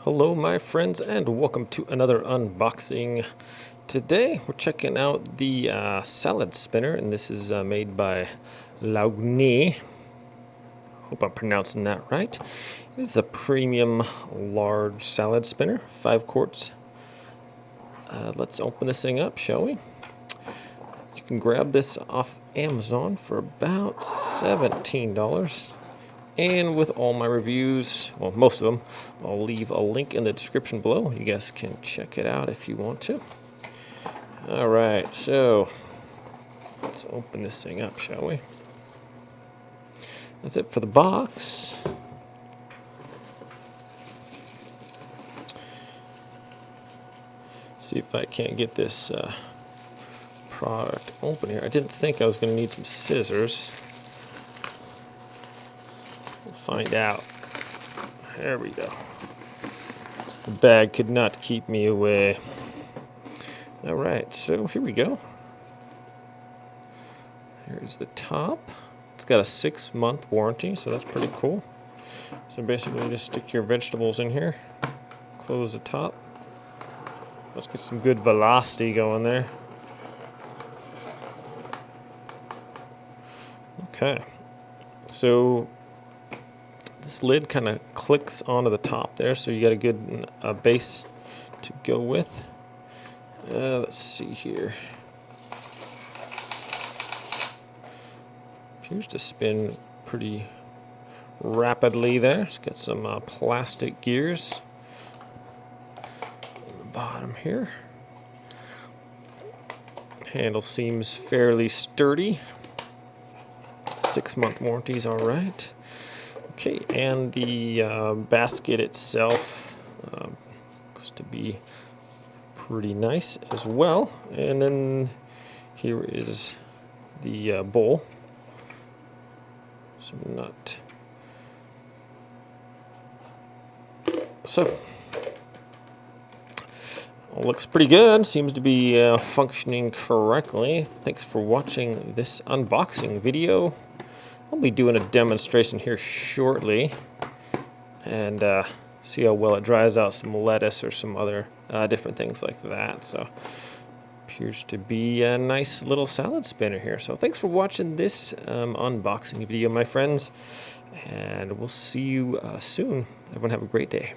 Hello my friends and welcome to another unboxing. Today we're checking out the salad spinner, and this is made by Lougnee. Hope I'm pronouncing that right. This is a premium large salad spinner, 5 quarts. Let's open this thing up, shall we? You can grab this off Amazon for about $17. And with all my reviews, well, most of them, I'll leave a link in the description below. You guys can check it out if you want to. All right, so let's open this thing up, shall we? That's it for the box. See if I can't get this product open here. I didn't think I was going to need some scissors. We'll find out. There we go. The bag could not keep me away. All right, so here we go. Here's the top. It's got a 6-month warranty, so that's pretty cool. So basically just stick your vegetables in here, close the top. Let's get some good velocity going there. Okay, so this lid kind of clicks onto the top there, so you got a good base to go with. Let's see here. Appears to spin pretty rapidly there. It's got some plastic gears on the bottom here. Handle seems fairly sturdy. 6-month warranty's all right. Okay, and the basket itself looks to be pretty nice as well. And then here is the bowl. Some nut. So, looks pretty good. Seems to be functioning correctly. Thanks for watching this unboxing video. I'll be doing a demonstration here shortly and see how well it dries out some lettuce or some other different things like that. So appears to be a nice little salad spinner here. So thanks for watching this unboxing video, my friends, and we'll see you soon. Everyone have a great day.